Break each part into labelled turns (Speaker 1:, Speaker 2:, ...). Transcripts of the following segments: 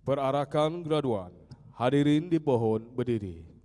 Speaker 1: Perarakan graduan, hadirin dimohon berdiri.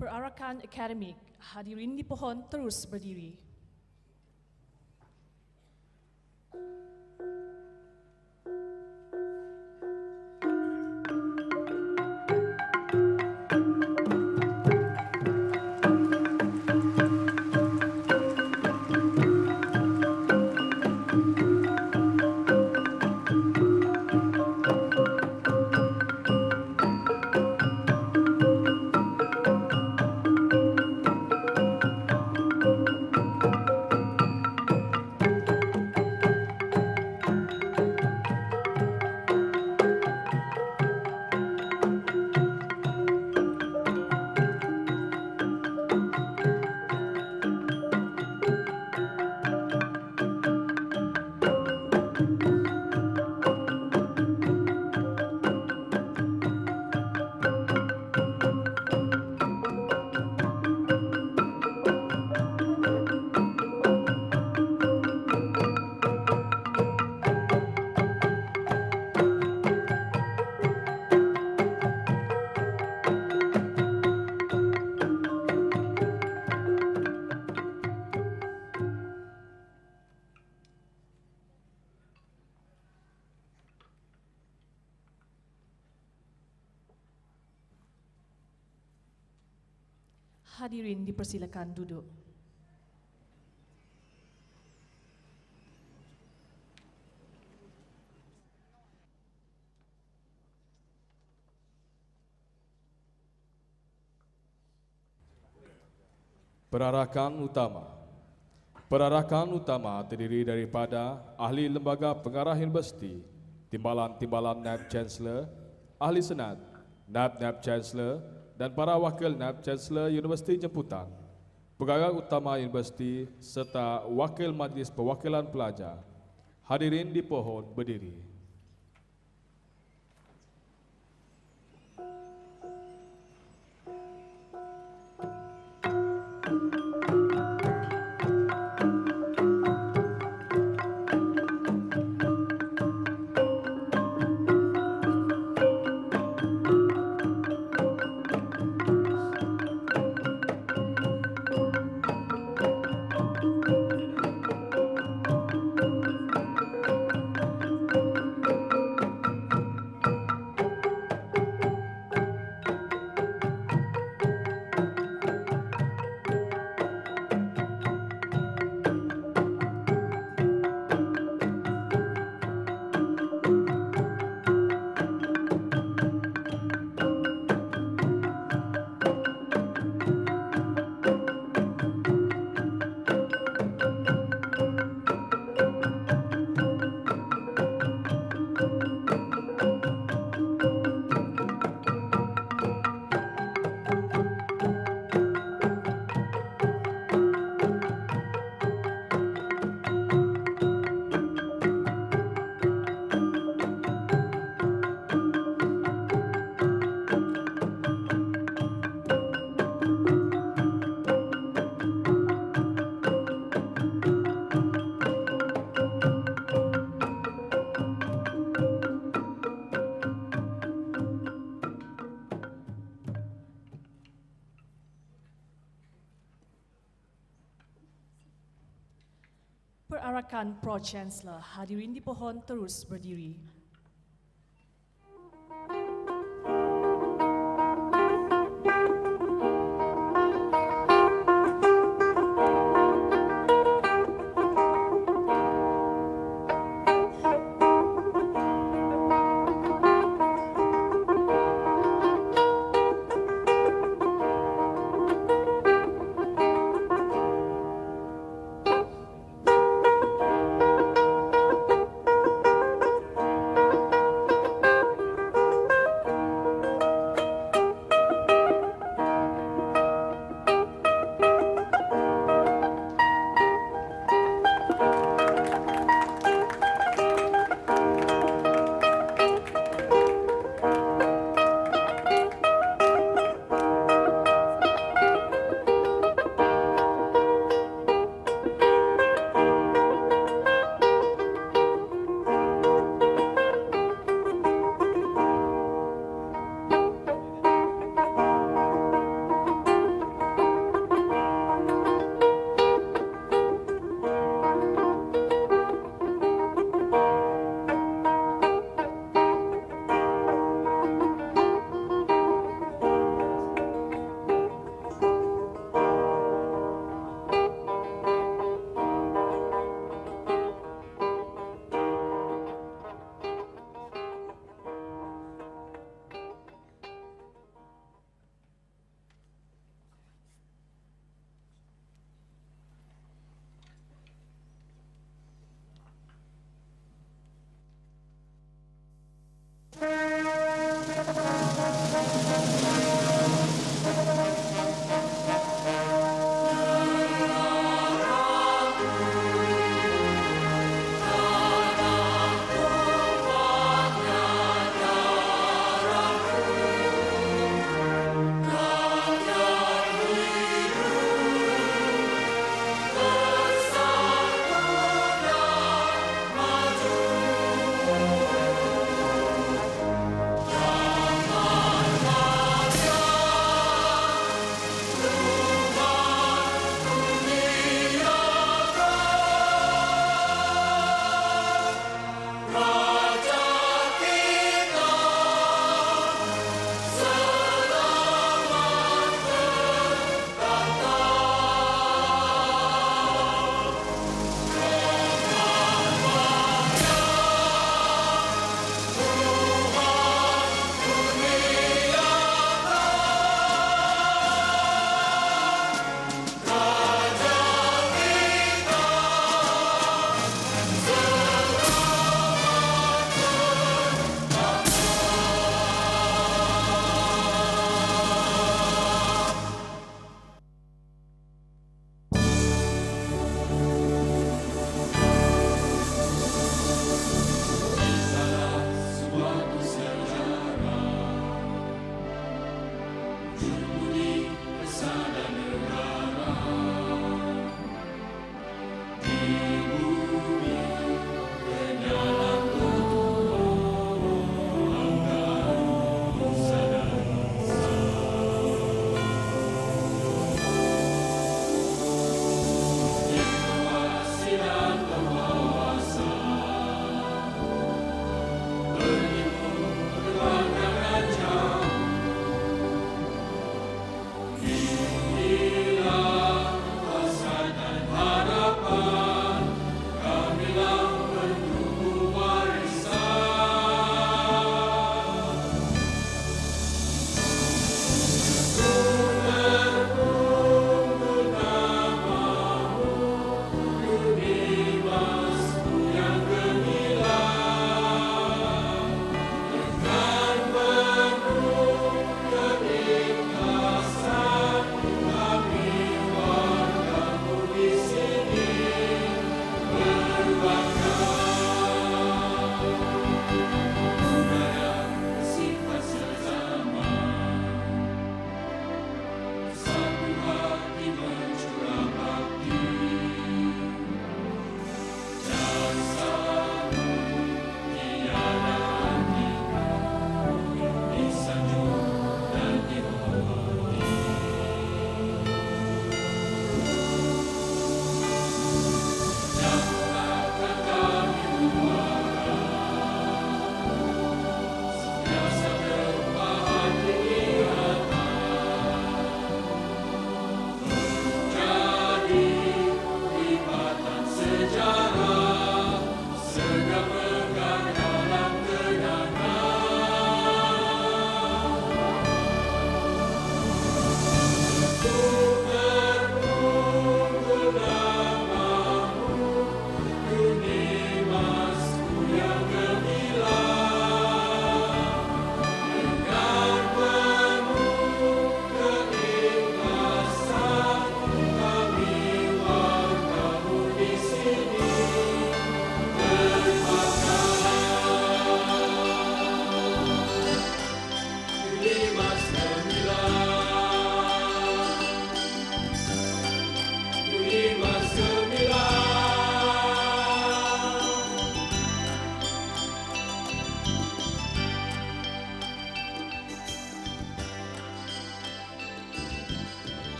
Speaker 2: Perarakan akademik, hadirin di pohon terus berdiri. Hadirin dipersilakan duduk.
Speaker 1: Perarakan utama. Perarakan utama terdiri daripada ahli lembaga pengarah universiti, timbalan-timbalan Naib Chancellor, ahli senat, Naib Chancellor dan para wakil Naib Chancellor Universiti Jemputan, pegawai utama universiti serta wakil majlis perwakilan pelajar. Hadirin di pohon berdiri.
Speaker 2: Perarakan Pro-Chancellor, hadirin di pohon terus berdiri.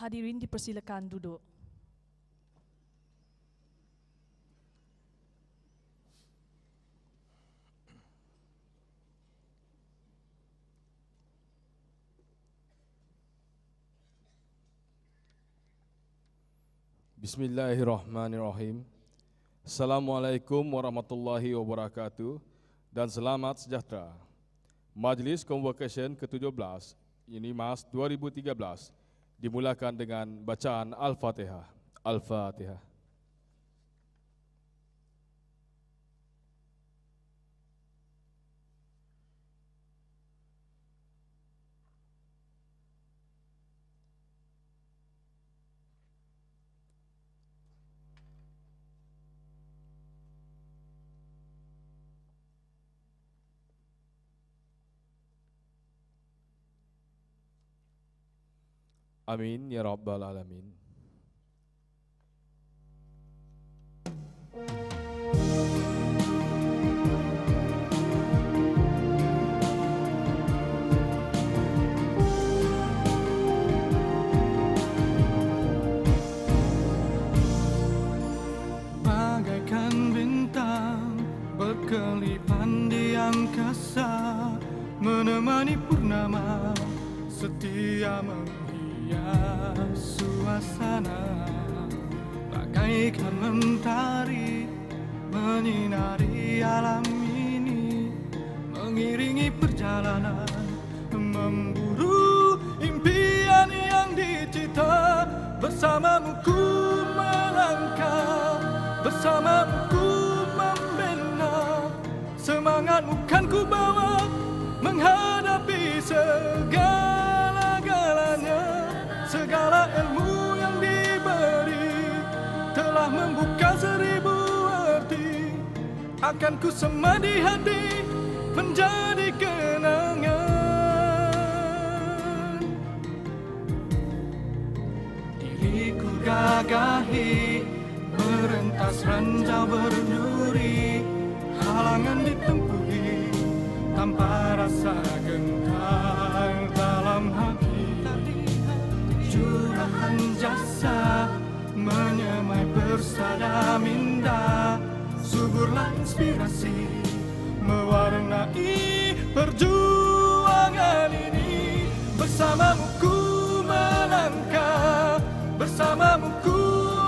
Speaker 2: Hadirin dipersilakan duduk.
Speaker 1: Bismillahirrahmanirrahim. Assalamualaikum warahmatullahi wabarakatuh dan selamat sejahtera. Majlis Convocation ke-17 UNIMAS 2013 dimulakan dengan bacaan Al-Fatihah. Al-Fatihah. Amin ya rabbal alamin.
Speaker 3: Bagaikan bintang berkelipan di angkasa, menemani purnama setia suasana, bagaikan mentari menyinari alam ini, mengiringi perjalanan memburu impian yang dicita. Bersamamu ku melangkah, bersamamu ku membina, semangatmu kan ku bawa menghadapi segala-galanya. Segala ilmu yang diberi telah membuka 1000 arti, akan ku sema di hati menjadi kenangan. Diriku gagahi merentas ranjau berduri, halangan ditempuhi tanpa rasa gentar dalam hati. Curahan jasa menyemai persada minda, suburlah inspirasi mewarnai perjuangan ini. Bersamamu ku melangkah, bersamamu ku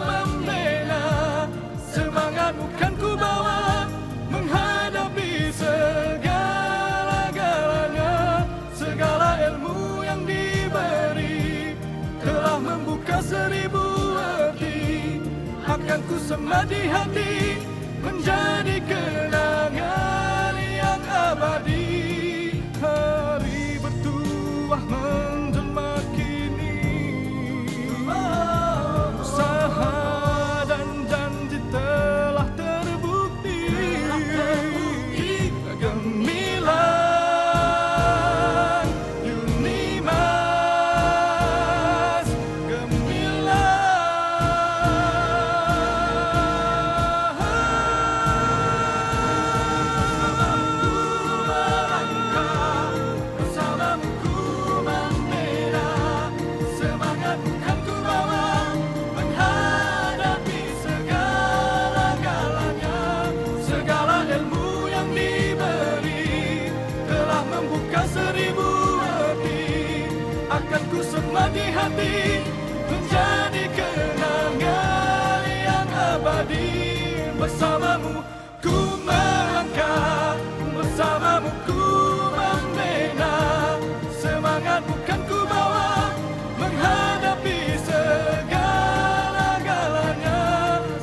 Speaker 3: membela, semangatmu kan ku bawa menghadapi segala-galanya. Segala ilmu yang diberi telah membuka 1000 arti, akan ku sema di hati menjadi kenangan yang abadi. Hari bertuah menjelma kini, usaha dan janji telah terbukti. Gemilang UNIMAS, bersamamu ku membela, semangatmu kan ku bawa menghadapi segala-galanya. Segala ilmu yang diberi telah membuka 1000 arti, akan ku sema di hati menjadi kenangan yang abadi. Bersamamu ku melangkah, bersamamu ku membina, semangatmu kan ku bawa menghadapi segala-galanya.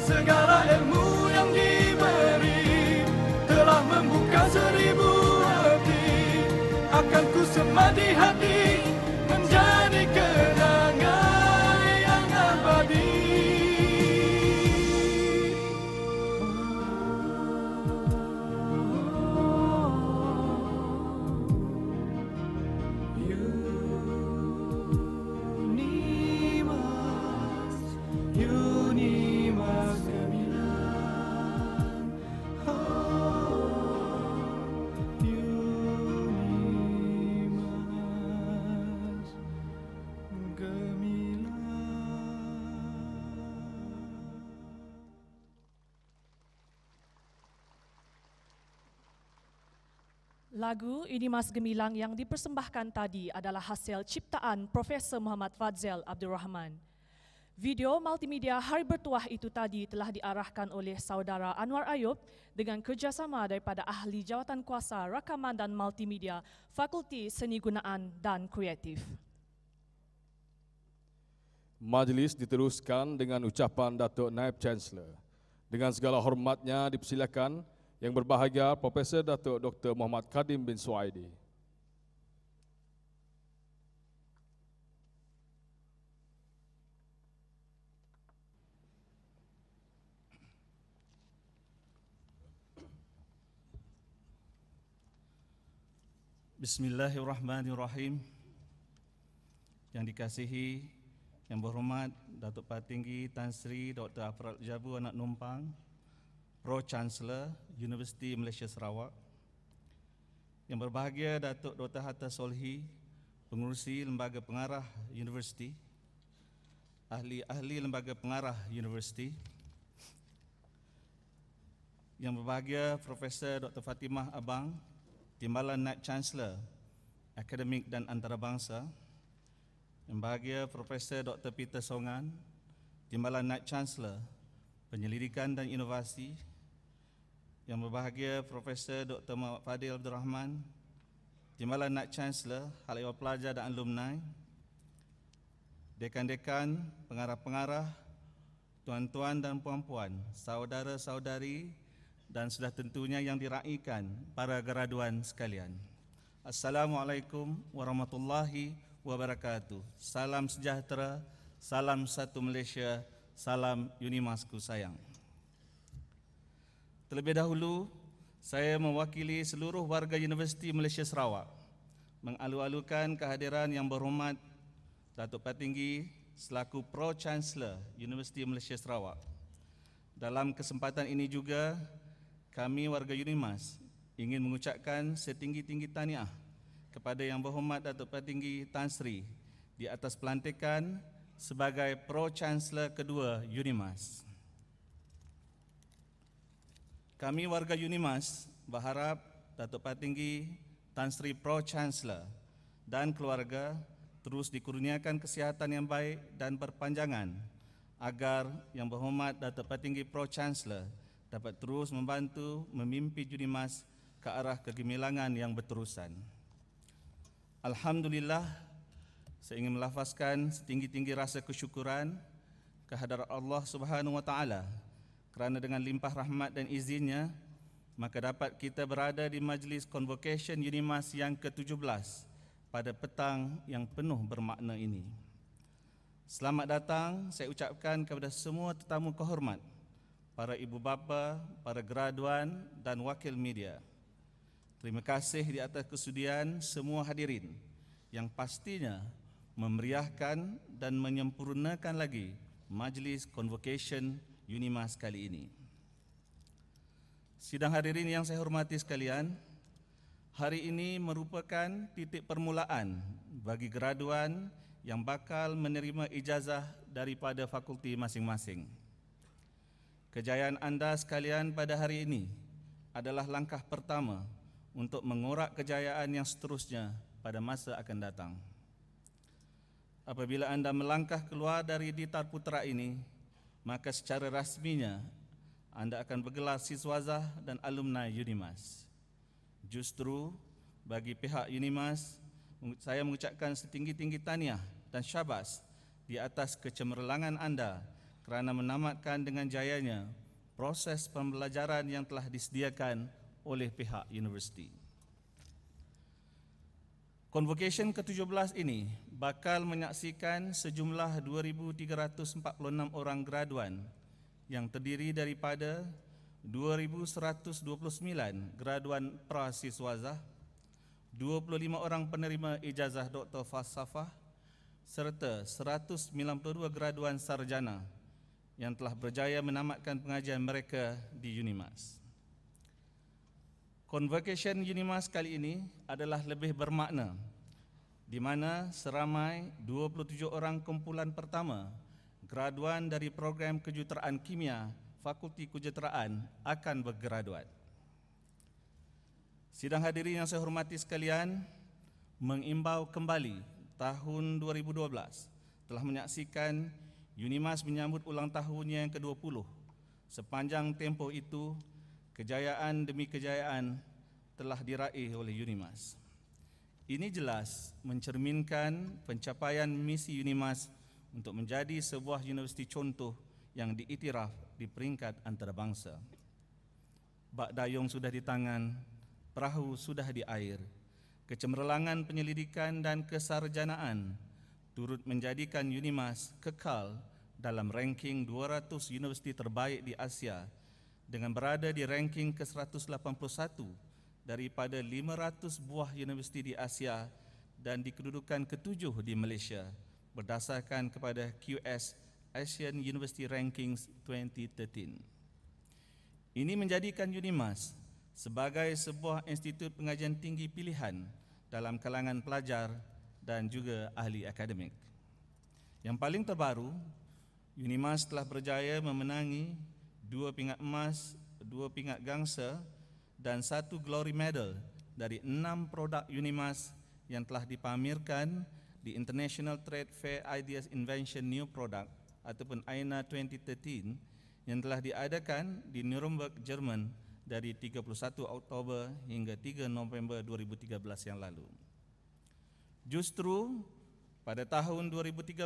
Speaker 3: Segala ilmu yang diberi telah membuka 1000 arti, akan ku sema di hati menjadi kenangan yang abadi. UNIMAS Gemilang, UNIMAS.
Speaker 2: Lagu Unimas Gemilang yang dipersembahkan tadi adalah hasil ciptaan Profesor Muhammad Fadzal Abdul Rahman. Video multimedia Hari Bertuah itu tadi telah diarahkan oleh saudara Anwar Ayub dengan kerjasama daripada ahli jawatan kuasa rakaman dan multimedia Fakulti Seni Gunaan dan Kreatif.
Speaker 1: Majlis diteruskan dengan ucapan Datuk Naib Chancellor. Dengan segala hormatnya dipersilakan Yang berbahagia Profesor Datuk Dr. Muhammad Kadim bin Suaidi.
Speaker 4: Bismillahirrahmanirrahim. Yang dikasihi, yang berhormat Datuk Patinggi Tan Sri Dr. Afral Jabu Anak Numpang, Pro-Chancellor Universiti Malaysia Sarawak. Yang berbahagia Datuk Dr. Hatta Solhi, Pengurusi Lembaga Pengarah Universiti, Ahli-ahli Lembaga Pengarah Universiti. Yang berbahagia Profesor Dr. Fatimah Abang, Timbalan Naib Chancellor Akademik dan Antarabangsa. Yang berbahagia Profesor Dr. Peter Songan, Timbalan Naib Chancellor Penyelidikan dan Inovasi. Yang berbahagia Profesor Dr. Muhammad Fadil Abdul Rahman, Timbalan Naib Chancellor Hal Ehwal Pelajar dan Alumni. Dekan-dekan, pengarah-pengarah, tuan-tuan dan puan-puan, saudara-saudari dan sudah tentunya yang diraikan para graduan sekalian. Assalamualaikum warahmatullahi wabarakatuh. Salam sejahtera, salam satu Malaysia, salam Unimasku sayang. Terlebih dahulu, saya mewakili seluruh warga Universiti Malaysia Sarawak mengalu-alukan kehadiran yang berhormat Datuk Patinggi selaku Pro-Chancellor Universiti Malaysia Sarawak. Dalam kesempatan ini juga, kami warga Unimas ingin mengucapkan setinggi-tinggi tahniah kepada Yang Berhormat Datuk Patinggi Tan Sri di atas pelantikan sebagai Pro-Chancellor kedua Unimas. Kami warga Unimas berharap Datuk Patinggi Tan Sri Pro-Chancellor dan keluarga terus dikurniakan kesihatan yang baik dan berpanjangan agar Yang Berhormat Datuk Patinggi Pro-Chancellor dapat terus membantu memimpin Unimas ke arah kegemilangan yang berterusan. Alhamdulillah, saya ingin melafazkan setinggi-tinggi rasa kesyukuran kehadrat Allah Subhanahu wa taala kerana dengan limpah rahmat dan izinnya maka dapat kita berada di majlis convocation Unimas yang ke-17 pada petang yang penuh bermakna ini. Selamat datang saya ucapkan kepada semua tetamu kehormat, para ibu bapa, para graduan dan wakil media. Terima kasih di atas kesudian semua hadirin yang pastinya memeriahkan dan menyempurnakan lagi majlis convocation Unimas kali ini. Sidang hadirin yang saya hormati sekalian, hari ini merupakan titik permulaan bagi graduan yang bakal menerima ijazah daripada fakulti masing-masing. Kejayaan anda sekalian pada hari ini adalah langkah pertama untuk mengorak kejayaan yang seterusnya pada masa akan datang. Apabila anda melangkah keluar dari Ditar Putra ini, maka secara rasminya anda akan bergelar siswazah dan alumni Unimas. Justru bagi pihak Unimas, saya mengucapkan setinggi-tinggi tahniah dan syabas di atas kecemerlangan anda kerana menamatkan dengan jayanya proses pembelajaran yang telah disediakan oleh pihak universiti. Convocation ke-17 ini bakal menyaksikan sejumlah 2,346 orang graduan yang terdiri daripada 2,129 graduan prasiswazah, 25 orang penerima ijazah Doktor Falsafah serta 192 graduan sarjana yang telah berjaya menamatkan pengajian mereka di Unimas. Convocation Unimas kali ini adalah lebih bermakna di mana seramai 27 orang kumpulan pertama graduan dari program kejuruteraan kimia Fakulti Kejuruteraan akan bergraduat. Sidang hadirin yang saya hormati sekalian, mengimbau kembali tahun 2012 telah menyaksikan UNIMAS menyambut ulang tahunnya yang ke-20. Sepanjang tempoh itu, kejayaan demi kejayaan telah diraih oleh UNIMAS. Ini jelas mencerminkan pencapaian misi UNIMAS untuk menjadi sebuah universiti contoh yang diiktiraf di peringkat antarabangsa. Bak dayung sudah di tangan, perahu sudah di air. Kecemerlangan penyelidikan dan kesarjanaan turut menjadikan UNIMAS kekal dalam ranking 200 universiti terbaik di Asia dengan berada di ranking ke-181 daripada 500 buah universiti di Asia dan di kedudukan ke-7 di Malaysia berdasarkan kepada QS Asian University Rankings 2013. Ini menjadikan UNIMAS sebagai sebuah institut pengajian tinggi pilihan dalam kalangan pelajar dan juga ahli akademik. Yang paling terbaru, UNIMAS telah berjaya memenangi 2 pingat emas, 2 pingat gangsa dan 1 glory medal dari 6 produk UNIMAS yang telah dipamerkan di International Trade Fair Ideas Invention New Product ataupun INA 2013 yang telah diadakan di Nuremberg, Jerman dari 31 Oktober hingga 3 November 2013 yang lalu. Justru pada tahun 2013,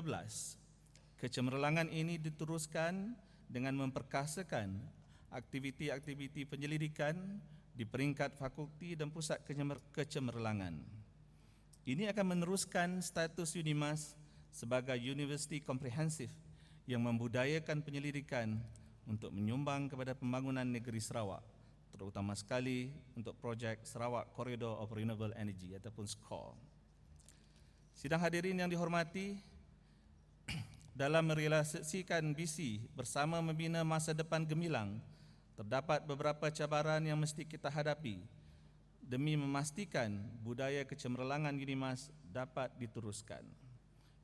Speaker 4: kecemerlangan ini diteruskan dengan memperkasakan aktiviti-aktiviti penyelidikan di peringkat fakulti dan pusat kecemerlangan. Ini akan meneruskan status UNIMAS sebagai universiti komprehensif yang membudayakan penyelidikan untuk menyumbang kepada pembangunan negeri Sarawak, terutama sekali untuk projek Sarawak Corridor of Renewable Energy ataupun SCORE. Sidang hadirin yang dihormati, dalam merealisasikan visi bersama membina masa depan gemilang, terdapat beberapa cabaran yang mesti kita hadapi demi memastikan budaya kecemerlangan UNIMAS dapat diteruskan.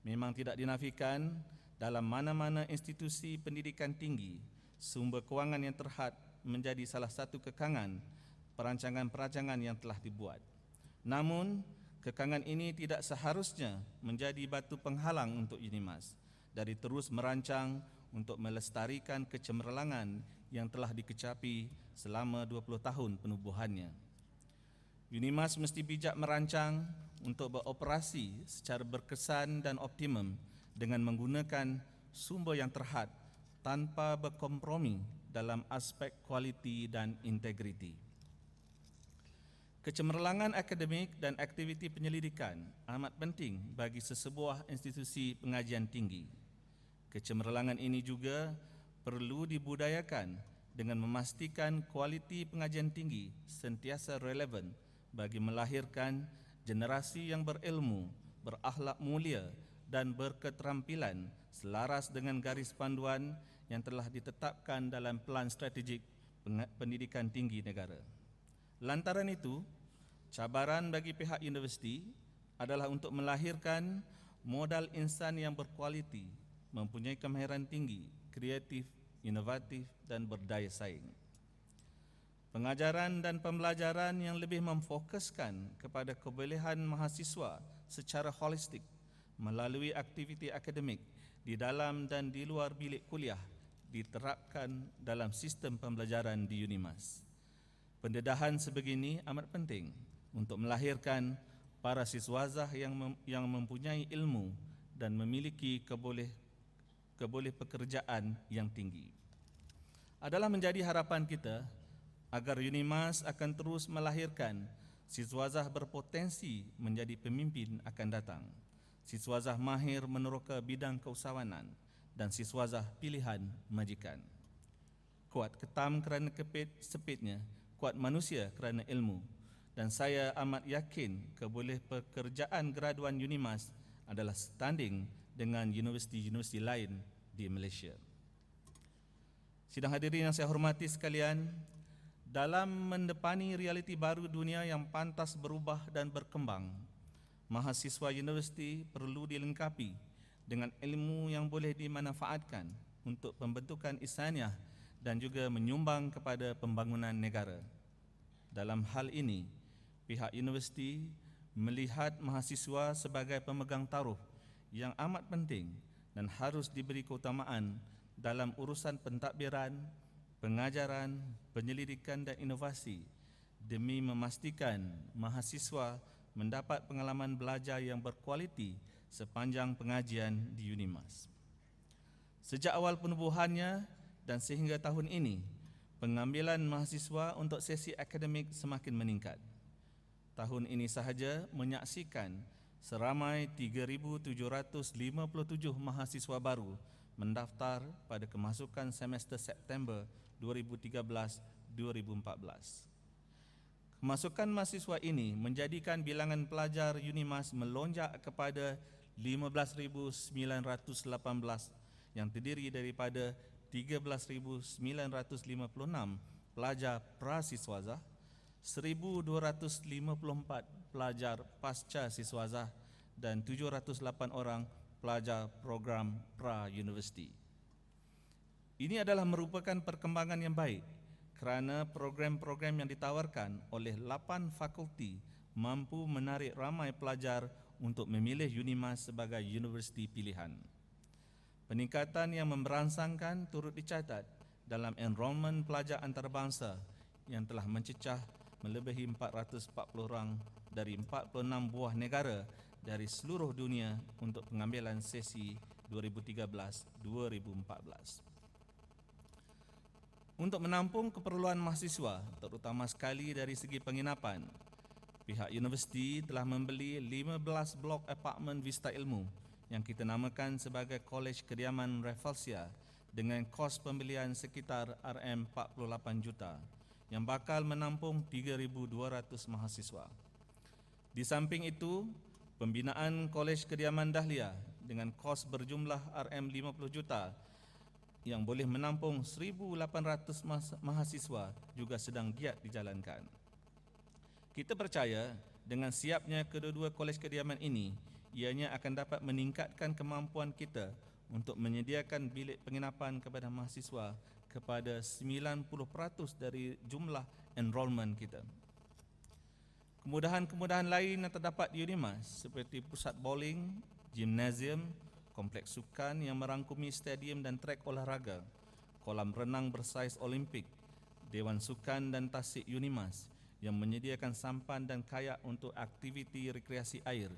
Speaker 4: Memang tidak dinafikan dalam mana-mana institusi pendidikan tinggi, sumber kewangan yang terhad menjadi salah satu kekangan perancangan-perancangan yang telah dibuat. Namun, kekangan ini tidak seharusnya menjadi batu penghalang untuk UNIMAS dari terus merancang untuk melestarikan kecemerlangan yang telah dikecapi selama 20 tahun penubuhannya. UNIMAS mesti bijak merancang untuk beroperasi secara berkesan dan optimum dengan menggunakan sumber yang terhad tanpa berkompromi dalam aspek kualiti dan integriti. Kecemerlangan akademik dan aktiviti penyelidikan amat penting bagi sesebuah institusi pengajian tinggi. Kecemerlangan ini juga perlu dibudayakan dengan memastikan kualiti pengajian tinggi sentiasa relevan bagi melahirkan generasi yang berilmu, berakhlak mulia dan berketerampilan selaras dengan garis panduan yang telah ditetapkan dalam Pelan Strategik Pendidikan Tinggi Negara. Lantaran itu, cabaran bagi pihak universiti adalah untuk melahirkan modal insan yang berkualiti, mempunyai kemahiran tinggi, kreatif, inovatif dan berdaya saing. Pengajaran dan pembelajaran yang lebih memfokuskan kepada kebolehan mahasiswa secara holistik melalui aktiviti akademik di dalam dan di luar bilik kuliah diterapkan dalam sistem pembelajaran di UNIMAS. Pendedahan sebegini amat penting untuk melahirkan para siswazah yang mempunyai ilmu dan memiliki keboleh pekerjaan yang tinggi. Adalah menjadi harapan kita agar UNIMAS akan terus melahirkan siswazah berpotensi menjadi pemimpin akan datang, siswazah mahir meneroka bidang keusahawanan dan siswazah pilihan majikan. Kuat ketam kerana sepitnya, kuat manusia kerana ilmu, dan saya amat yakin keboleh pekerjaan graduan UNIMAS adalah standing dengan universiti-universiti lain di Malaysia. Sidang hadirin yang saya hormati sekalian, dalam mendepani realiti baru dunia yang pantas berubah dan berkembang, mahasiswa universiti perlu dilengkapi dengan ilmu yang boleh dimanfaatkan untuk pembentukan insaniah dan juga menyumbang kepada pembangunan negara. Dalam hal ini, pihak universiti melihat mahasiswa sebagai pemegang taruh yang amat penting dan harus diberi keutamaan dalam urusan pentadbiran, pengajaran, penyelidikan dan inovasi demi memastikan mahasiswa mendapat pengalaman belajar yang berkualiti sepanjang pengajian di UNIMAS. Sejak awal penubuhannya dan sehingga tahun ini, pengambilan mahasiswa untuk sesi akademik semakin meningkat. Tahun ini sahaja menyaksikan seramai 3,757 mahasiswa baru mendaftar pada kemasukan semester September 2013-2014. Kemasukan mahasiswa ini menjadikan bilangan pelajar UNIMAS melonjak kepada 15,918 yang terdiri daripada 13,956 pelajar prasiswazah, 1,254 pelajar pasca siswazah dan 708 orang pelajar program pra-universiti. Ini adalah merupakan perkembangan yang baik kerana program-program yang ditawarkan oleh 8 fakulti mampu menarik ramai pelajar untuk memilih UNIMAS sebagai universiti pilihan. Peningkatan yang memberangsangkan turut dicatat dalam enrolment pelajar antarabangsa yang telah mencecah melebihi 440 orang dari 46 buah negara dari seluruh dunia untuk pengambilan sesi 2013-2014. Untuk menampung keperluan mahasiswa, terutama sekali dari segi penginapan, pihak universiti telah membeli 15 blok apartmen Vista Ilmu yang kita namakan sebagai Kolej Kediaman Rafflesia dengan kos pembelian sekitar RM48 juta yang bakal menampung 3,200 mahasiswa. Di samping itu, pembinaan Kolej Kediaman Dahlia dengan kos berjumlah RM50 juta yang boleh menampung 1,800 mahasiswa juga sedang giat dijalankan. Kita percaya dengan siapnya kedua-dua kolej kediaman ini, ianya akan dapat meningkatkan kemampuan kita untuk menyediakan bilik penginapan kepada mahasiswa kepada 90% dari jumlah enrolment kita. Kemudahan-kemudahan lain yang terdapat di UNIMAS seperti pusat bowling, gimnasium, kompleks sukan yang merangkumi stadium dan trek olahraga, kolam renang bersaiz Olimpik, Dewan Sukan dan Tasik UNIMAS yang menyediakan sampan dan kayak untuk aktiviti rekreasi air,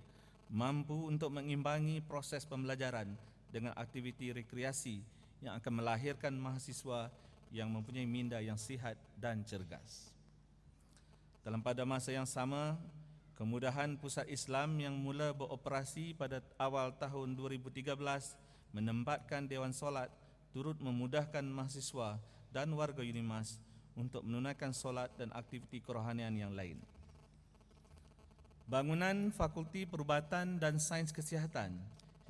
Speaker 4: mampu untuk mengimbangi proses pembelajaran dengan aktiviti rekreasi yang akan melahirkan mahasiswa yang mempunyai minda yang sihat dan cergas. Dalam pada masa yang sama, kemudahan Pusat Islam yang mula beroperasi pada awal tahun 2013 menempatkan Dewan Solat turut memudahkan mahasiswa dan warga UNIMAS untuk menunaikan solat dan aktiviti kerohanian yang lain. Bangunan Fakulti Perubatan dan Sains Kesihatan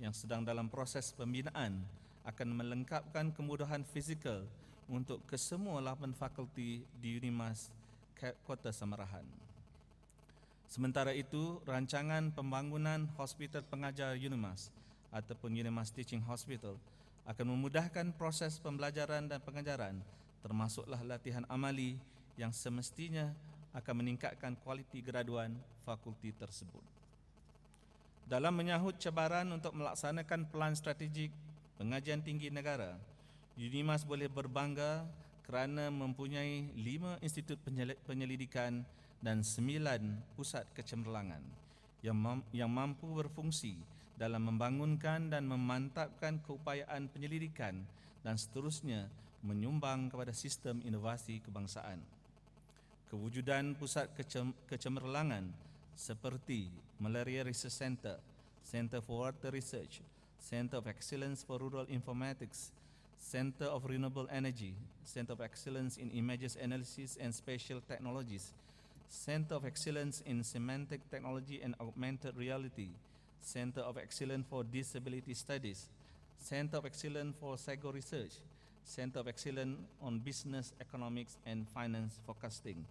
Speaker 4: yang sedang dalam proses pembinaan akan melengkapkan kemudahan fizikal untuk kesemua 8 fakulti di UNIMAS Kota Samarahan. Sementara itu, rancangan pembangunan Hospital Pengajar UNIMAS ataupun UNIMAS Teaching Hospital akan memudahkan proses pembelajaran dan pengajaran, termasuklah latihan amali yang semestinya akan meningkatkan kualiti graduan fakulti tersebut. Dalam menyahut cabaran untuk melaksanakan pelan strategik pengajian tinggi negara, UNIMAS boleh berbangga kerana mempunyai 5 institut penyelidikan dan 9 pusat kecemerlangan yang mampu berfungsi dalam membangunkan dan memantapkan keupayaan penyelidikan dan seterusnya menyumbang kepada sistem inovasi kebangsaan. Kewujudan pusat kecemerlangan seperti Malaria Research Center, Center for Water Research, Center of Excellence for Rural Informatics, Center of Renewable Energy, Center of Excellence in Images Analysis and Spatial Technologies, Center of Excellence in Semantic Technology and Augmented Reality, Center of Excellence for Disability Studies, Center of Excellence for Psycho Research, Center of Excellence on Business Economics and Finance Forecasting,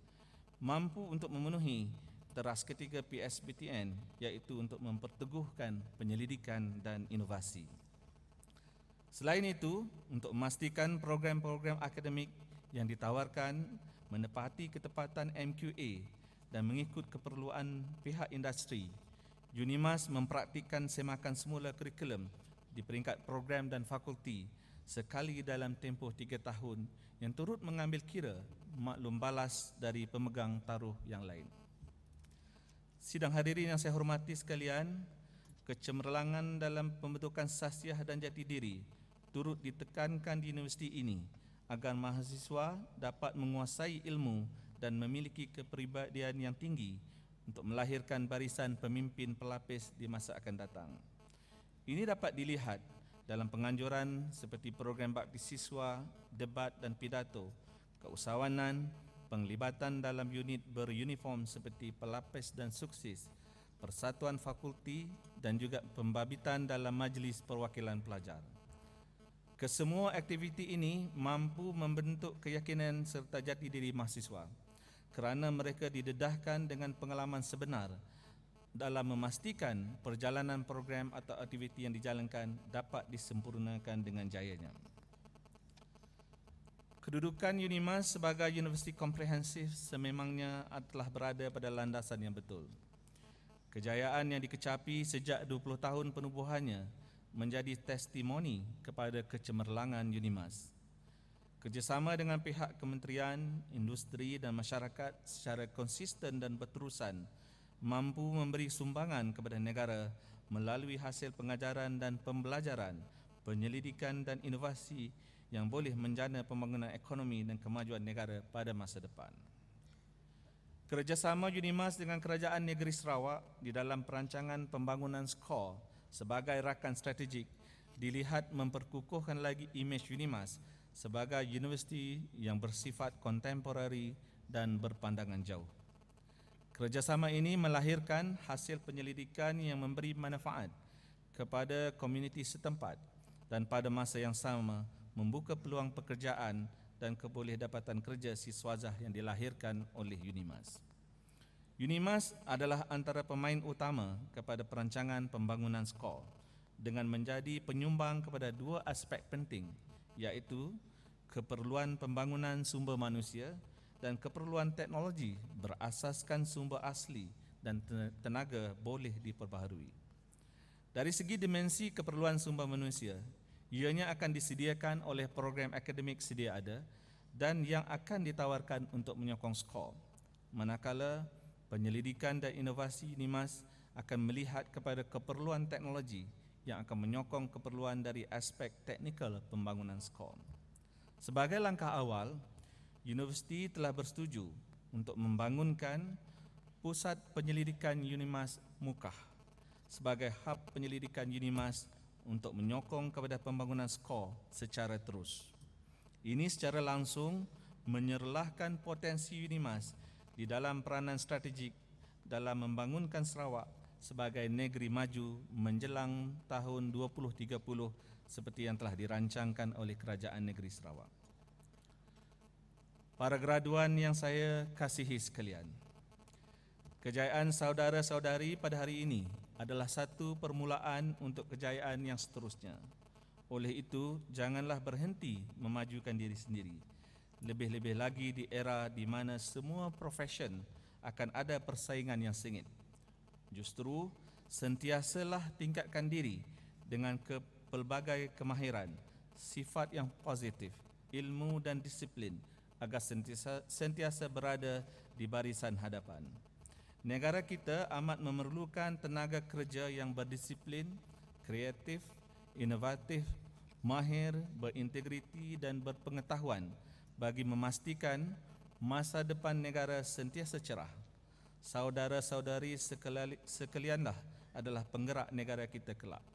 Speaker 4: mampu untuk memenuhi teras ketiga PSBTN, iaitu untuk memperteguhkan penyelidikan dan inovasi. Selain itu, untuk memastikan program-program akademik yang ditawarkan menepati ketepatan MQA dan mengikut keperluan pihak industri, UNIMAS mempraktikkan semakan semula kurikulum di peringkat program dan fakulti sekali dalam tempoh 3 tahun yang turut mengambil kira maklum balas dari pemegang taruh yang lain. Sidang hadirin yang saya hormati sekalian, kecemerlangan dalam pembentukan sahsiah dan jati diri turut ditekankan di universiti ini agar mahasiswa dapat menguasai ilmu dan memiliki kepribadian yang tinggi untuk melahirkan barisan pemimpin pelapis di masa akan datang. Ini dapat dilihat dalam penganjuran seperti program bakti siswa, debat dan pidato, keusahawanan, penglibatan dalam unit beruniform seperti pelapis dan suksis, persatuan fakulti dan juga pembabitan dalam majlis perwakilan pelajar. Kesemua aktiviti ini mampu membentuk keyakinan serta jati diri mahasiswa kerana mereka didedahkan dengan pengalaman sebenar dalam memastikan perjalanan program atau aktiviti yang dijalankan dapat disempurnakan dengan jayanya. Kedudukan UNIMAS sebagai universiti komprehensif sememangnya telah berada pada landasan yang betul. Kejayaan yang dikecapi sejak 20 tahun penubuhannya menjadi testimoni kepada kecemerlangan UNIMAS. Kerjasama dengan pihak kementerian, industri dan masyarakat secara konsisten dan berterusan mampu memberi sumbangan kepada negara melalui hasil pengajaran dan pembelajaran, penyelidikan dan inovasi yang boleh menjana pembangunan ekonomi dan kemajuan negara pada masa depan. Kerjasama UNIMAS dengan Kerajaan Negeri Sarawak di dalam perancangan pembangunan skor sebagai rakan strategik dilihat memperkukuhkan lagi imej UNIMAS sebagai universiti yang bersifat kontemporari dan berpandangan jauh. Kerjasama ini melahirkan hasil penyelidikan yang memberi manfaat kepada komuniti setempat dan pada masa yang sama membuka peluang pekerjaan dan kebolehdapatan kerja siswazah yang dilahirkan oleh UNIMAS. UNIMAS adalah antara pemain utama kepada perancangan pembangunan skor dengan menjadi penyumbang kepada 2 aspek penting, iaitu keperluan pembangunan sumber manusia dan keperluan teknologi berasaskan sumber asli dan tenaga boleh diperbaharui. Dari segi dimensi keperluan sumber manusia, ianya akan disediakan oleh program akademik sedia ada dan yang akan ditawarkan untuk menyokong skor. Manakala penyelidikan dan inovasi UNIMAS akan melihat kepada keperluan teknologi yang akan menyokong keperluan dari aspek teknikal pembangunan skor. Sebagai langkah awal, universiti telah bersetuju untuk membangunkan Pusat Penyelidikan UNIMAS Mukah sebagai hub penyelidikan UNIMAS untuk menyokong kepada pembangunan skor secara terus. Ini secara langsung menyerlahkan potensi UNIMAS di dalam peranan strategik dalam membangunkan Sarawak sebagai negeri maju menjelang tahun 2030 seperti yang telah dirancangkan oleh Kerajaan Negeri Sarawak. Para graduan yang saya kasihi sekalian, kejayaan saudara-saudari pada hari ini adalah satu permulaan untuk kejayaan yang seterusnya. Oleh itu, janganlah berhenti memajukan diri sendiri. Lebih-lebih lagi di era di mana semua profesion akan ada persaingan yang sengit. Justru, sentiasalah tingkatkan diri dengan pelbagai kemahiran, sifat yang positif, ilmu dan disiplin agar sentiasa berada di barisan hadapan. Negara kita amat memerlukan tenaga kerja yang berdisiplin, kreatif, inovatif, mahir, berintegriti dan berpengetahuan bagi memastikan masa depan negara sentiasa cerah. Saudara-saudari sekalianlah adalah penggerak negara kita kelak.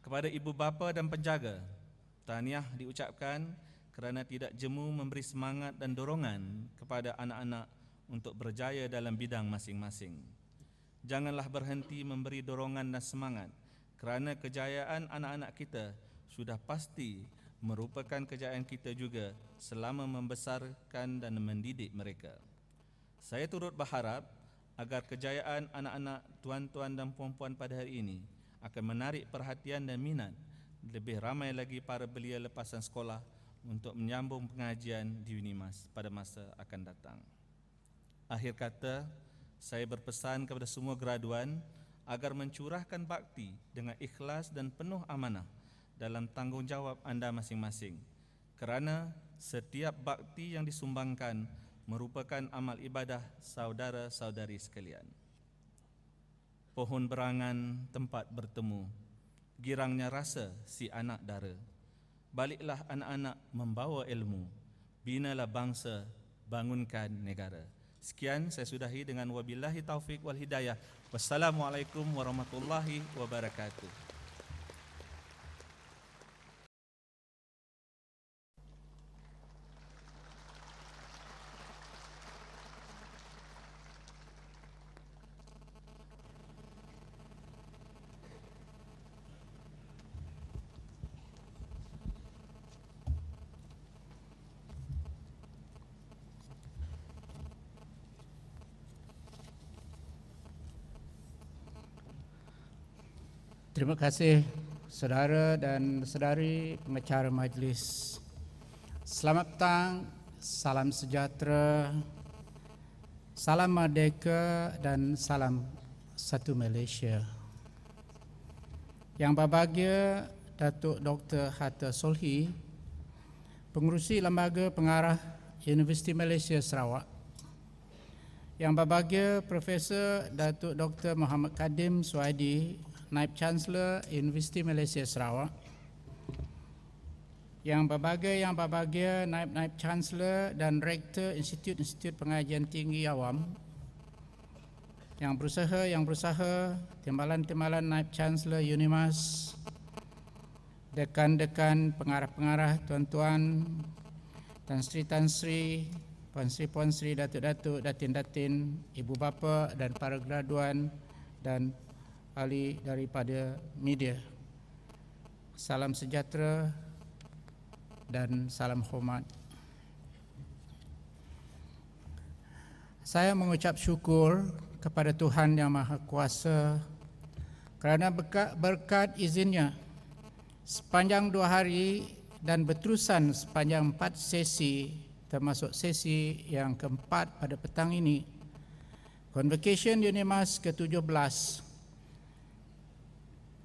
Speaker 4: Kepada ibu bapa dan penjaga, tahniah diucapkan kerana tidak jemu memberi semangat dan dorongan kepada anak-anak untuk berjaya dalam bidang masing-masing. Janganlah berhenti memberi dorongan dan semangat kerana kejayaan anak-anak kita sudah pasti merupakan kejayaan kita juga selama membesarkan dan mendidik mereka. Saya turut berharap agar kejayaan anak-anak tuan-tuan dan puan-puan pada hari ini akan menarik perhatian dan minat lebih ramai lagi para belia lepasan sekolah untuk menyambung pengajian di UNIMAS pada masa akan datang. Akhir kata, saya berpesan kepada semua graduan agar mencurahkan bakti dengan ikhlas dan penuh amanah dalam tanggungjawab anda masing-masing, kerana setiap bakti yang disumbangkan merupakan amal ibadah saudara-saudari sekalian. Pohon berangan tempat bertemu, girangnya rasa si anak dara. Baliklah anak-anak membawa ilmu, binalah bangsa, bangunkan negara. Sekian, saya sudahi dengan wabillahi taufik wal hidayah. Wassalamualaikum warahmatullahi wabarakatuh.
Speaker 5: Terima kasih saudara dan saudari pengacara majlis. Selamat petang, salam sejahtera, salam merdeka dan salam satu Malaysia. Yang berbahagia Datuk Dr. Hatta Solhi, Pengerusi Lembaga Pengarah Universiti Malaysia Sarawak. Yang berbahagia Profesor Datuk Dr. Muhammad Kadim Suhaidi, Naib Chancellor Universiti Malaysia Sarawak. Yang berbahagia Naib Chancellor dan Rektor Institut Pengajian Tinggi Awam. Yang berusaha, timbalan-timbalan Naib Chancellor UNIMAS, dekan-dekan pengarah-pengarah, tuan-tuan, Tan Sri, Puan Sri, Datuk-datuk, datin-datin, ibu bapa dan para graduan dan ahli daripada media. Salam sejahtera dan salam hormat. Saya mengucap syukur kepada Tuhan Yang Maha Kuasa kerana berkat izinnya sepanjang 2 hari dan berterusan sepanjang 4 sesi, termasuk sesi yang keempat pada petang ini, Convocation UNIMAS ke-17,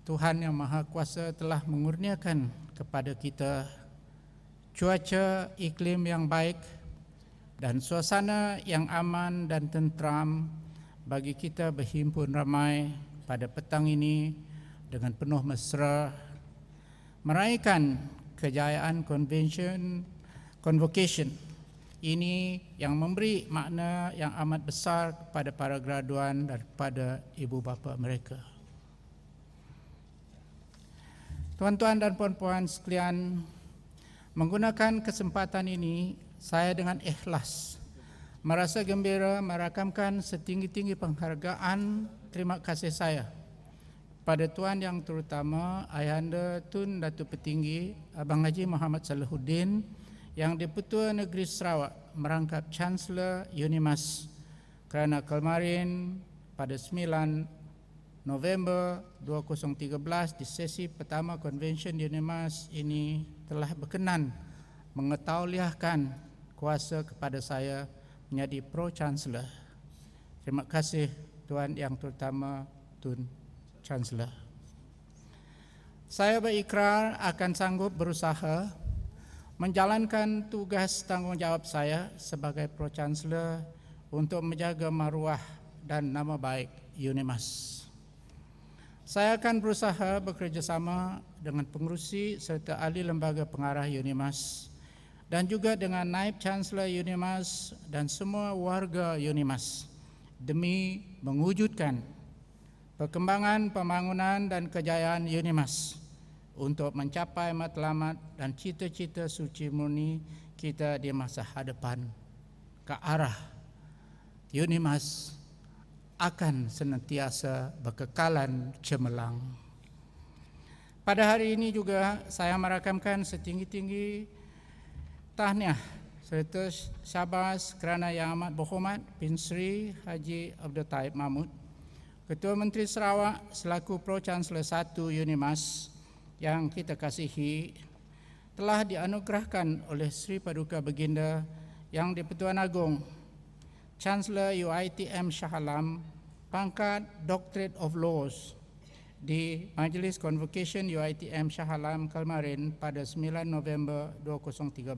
Speaker 5: Tuhan Yang Maha Kuasa telah mengurniakan kepada kita cuaca iklim yang baik dan suasana yang aman dan tenteram bagi kita berhimpun ramai pada petang ini dengan penuh mesra meraihkan kejayaan convocation ini yang memberi makna yang amat besar kepada para graduan dan kepada ibu bapa mereka. Tuan-tuan dan puan-puan sekalian, menggunakan kesempatan ini, saya dengan ikhlas merasa gembira merakamkan setinggi-tinggi penghargaan terima kasih saya pada Tuan Yang Terutama Ayahanda Tun Datuk Petinggi Abang Haji Muhammad Salahuddin, Yang Di-Pertua Negeri Sarawak merangkap Chancellor UNIMAS, kerana kemarin pada 9 November 2013 di sesi pertama Convention UNIMAS ini telah berkenan mengetauliahkan kuasa kepada saya menjadi Pro-Chancellor. Terima kasih Tuan Yang Terutama Tun Chancellor. Saya berikrar akan sanggup berusaha menjalankan tugas tanggungjawab saya sebagai Pro-Chancellor untuk menjaga maruah dan nama baik UNIMAS. Saya akan berusaha bekerjasama dengan pengerusi serta ahli lembaga pengarah UNIMAS dan juga dengan Naib Chancellor UNIMAS dan semua warga UNIMAS demi mewujudkan perkembangan pembangunan dan kejayaan UNIMAS untuk mencapai matlamat dan cita-cita suci murni kita di masa hadapan ke arah UNIMAS akan senantiasa berkekalan cemerlang. Pada hari ini juga saya merakamkan setinggi-tinggi tahniah serta syabas kerana Yang Amat Berhormat Bin Sri Haji Abdul Taib Mahmud, Ketua Menteri Sarawak selaku Pro-Chancellor 1 UNIMAS yang kita kasihi, telah dianugerahkan oleh Sri Paduka Baginda Yang Di-Pertuan Agong Chancellor UiTM Shah Alam pangkat Doctorate of Laws di Majlis Convocation UiTM Shah Alam kemarin pada 9 November 2013.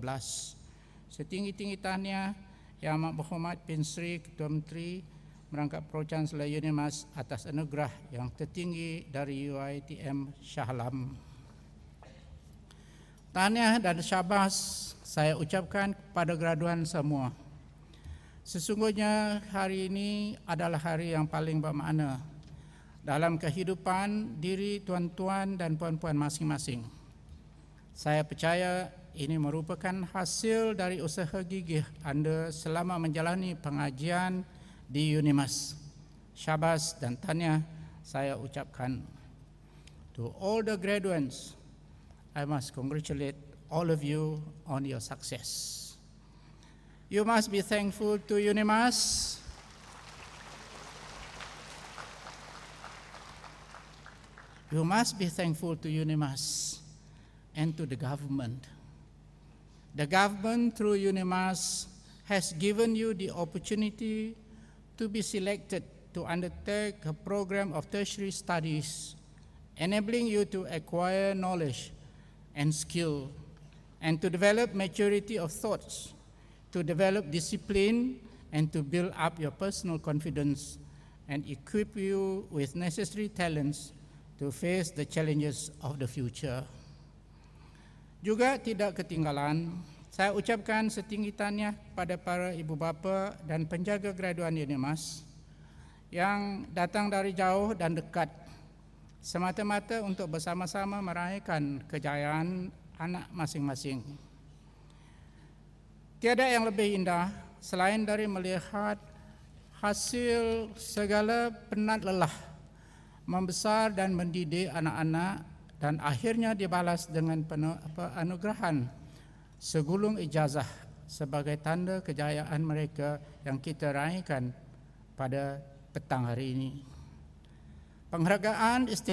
Speaker 5: Setinggi-tinggi tahniah Yang Amat Berhormat Bin Sri Ketua Menteri merangkap Pro-Chancellor UNIMAS atas anugerah yang tertinggi dari UiTM Shah Alam. Tahniah dan syabas saya ucapkan kepada graduan semua. Sesungguhnya hari ini adalah hari yang paling bermakna dalam kehidupan diri tuan-tuan dan puan-puan masing-masing. Saya percaya ini merupakan hasil dari usaha gigih anda selama menjalani pengajian di UNIMAS. Syabas dan tahniah saya ucapkan. To all the graduates, I must congratulate all of you on your success. You must be thankful to UNIMAS. You must be thankful to UNIMAS and to the government. The government through UNIMAS has given you the opportunity to be selected to undertake a program of tertiary studies, enabling you to acquire knowledge and skill, and to develop maturity of thoughts, to develop discipline, and to build up your personal confidence and equip you with necessary talents to face the challenges of the future. Juga tidak ketinggalan, saya ucapkan setinggi tahniah pada para ibu bapa dan penjaga graduan UNIMAS yang datang dari jauh dan dekat semata-mata untuk bersama-sama meraihkan kejayaan anak masing-masing. Tiada yang lebih indah selain dari melihat hasil segala penat lelah membesar dan mendidik anak-anak dan akhirnya dibalas dengan anugerahan segulung ijazah sebagai tanda kejayaan mereka yang kita raihkan pada petang hari ini. Penghargaan istimewa